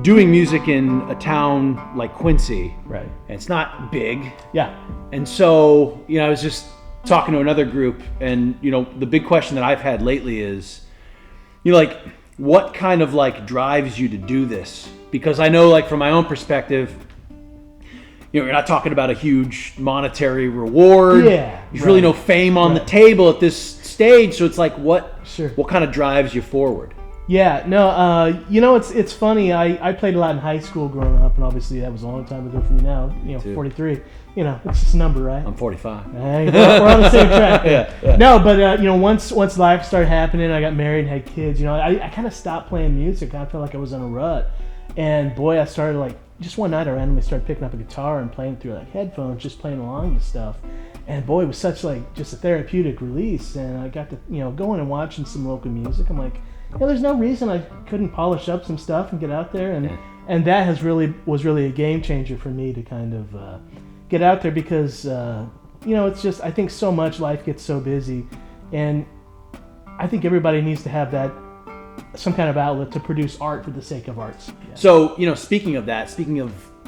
doing music in a town like Quincy. Right. And it's not big. Yeah. And so, I was just talking to another group, and, the big question that I've had lately is, like, what kind of, like, drives you to do this? Because I know, like, from my own perspective, you're not talking about a huge monetary reward. Yeah. There's really no fame on the table at this stage. So it's like, what kind of drives you forward? Yeah, no, it's funny. I played a lot in high school growing up, and obviously that was a long time ago for me now. 43. It's just a number, right? I'm 45. We're on the same track. Yeah. No, but once life started happening, I got married and had kids. I kind of stopped playing music. I felt like I was in a rut, and boy, I started like just one night I randomly started picking up a guitar and playing through like headphones, just playing along to stuff. And boy, it was such like just a therapeutic release. And I got to going and watching some local music. I'm like, there's no reason I couldn't polish up some stuff and get out there. And that was really a game changer for me to kind of get out there because it's just, I think so much life gets so busy, and I think everybody needs to have that some kind of outlet to produce art for the sake of arts. Yeah. So speaking of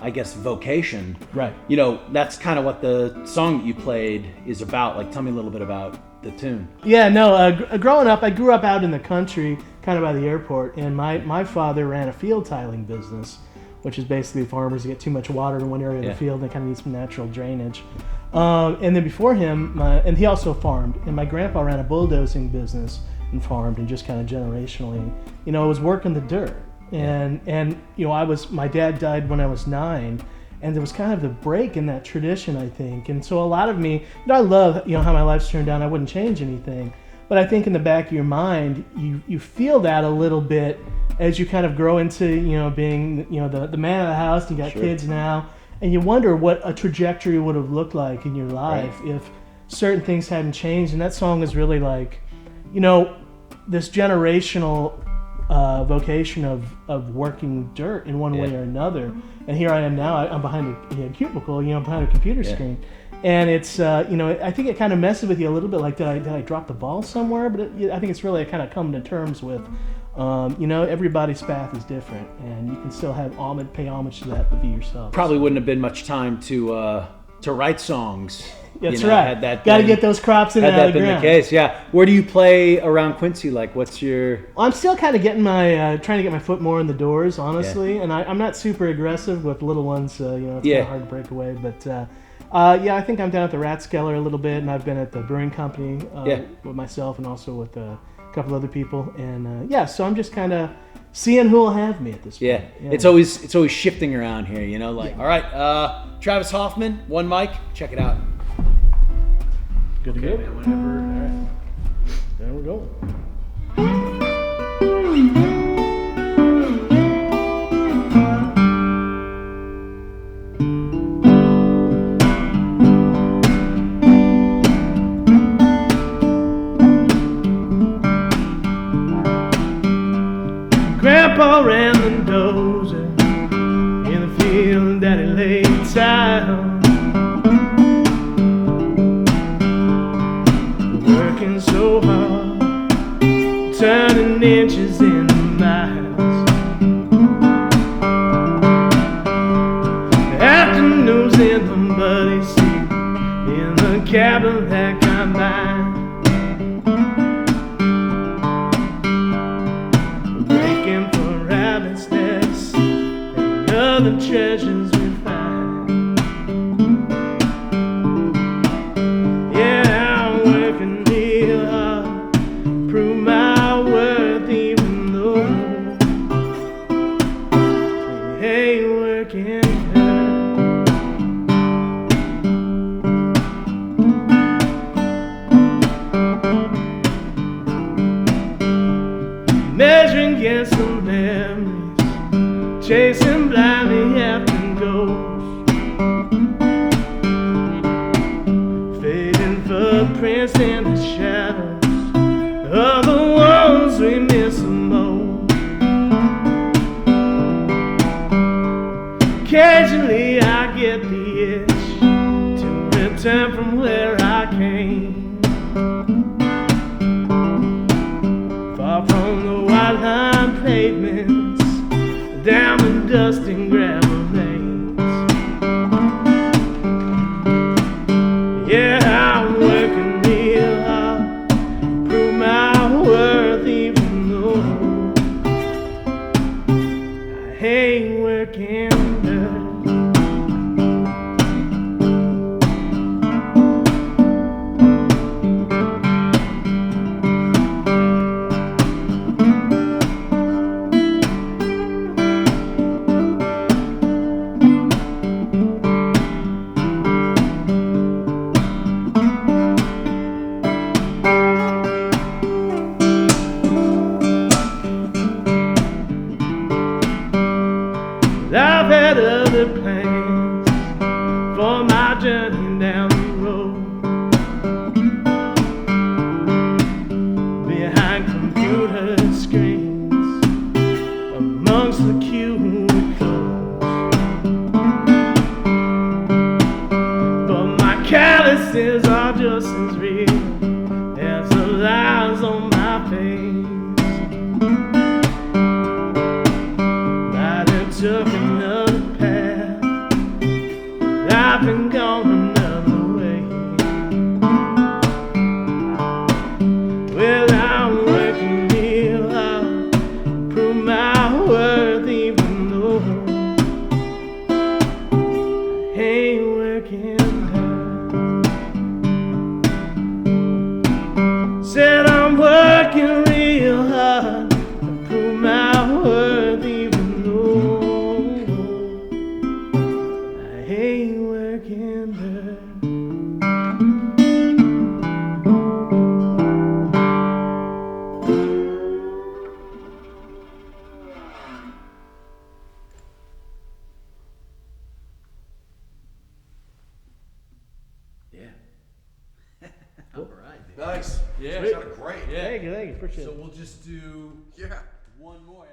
I guess vocation, right? That's kind of what the song that you played is about. Like, tell me a little bit about the tune. Yeah, no. Growing up, I grew up out in the country, kind of by the airport, and my father ran a field tiling business, which is basically farmers get too much water in one area of the field and they kind of need some natural drainage. And then before him, and he also farmed, and my grandpa ran a bulldozing business and farmed, and just kind of generationally, I was working the dirt. And my dad died when I was 9, and there was kind of the break in that tradition, I think. And so a lot of me, I love, how my life's turned out. I wouldn't change anything. But I think in the back of your mind, you feel that a little bit as you kind of grow into, being, the man of the house, and you got kids now, and you wonder what a trajectory would have looked like in your life if certain things hadn't changed. And that song is really like, this generational vocation of working dirt in one way or another. And here I am now. I'm behind a cubicle, behind a computer screen. And it's, I think it kind of messes with you a little bit. Like, did I drop the ball somewhere? But I think it's really kind of coming to terms with, everybody's path is different, and you can still pay homage to that, but be yourself. Probably wouldn't have been much time to wite songs. That's right. Got to get those crops in and out of the ground. Had that been the case, yeah. Where do you play around Quincy? Like, what's your... Well, I'm still kind of getting trying to get my foot more in the doors, honestly. Yeah. And I'm not super aggressive with little ones, it's kind of hard to break away. But, I think I'm down at the Rathskeller a little bit, and I've been at the brewing company with myself and also with a couple other people. And, so I'm just kind of seeing who will have me at this point. Yeah. It's always shifting around here, all right, Travis Hoffman, one mic, check it out. Good to go. Man, whenever. All right. There we go. Grandpa ran the dozer in the field that he laid down. So hard, turning inches into miles. Afternoons in the muddy seat, in the cabin that got mine. Breaking for rabbit's nests and other treasures we find. Measuring against the memories, chasing blindly after ghosts, fading footprints in the shadows of the ones we miss the most. Occasionally I get the itch to return from where I came, far from the white line pavements, down the and gravel veins. Yeah, I'm working real hard, prove my worth even though I ain't working hard. I've had other plans for my journey down the road. Behind computer screens, amongst the cubicles. But my calluses are just as real as the lines on my face. Took another path, I've been gone another way. Well, I'm working real hard, prove my worth even though I ain't working hard. Said I'm working real hard, prove my worth even though ain't working hard. Yeah. All right, dude. Nice. Yeah. Sounded great. Yeah. Thank you, appreciate it. So we'll just do Yeah. one more.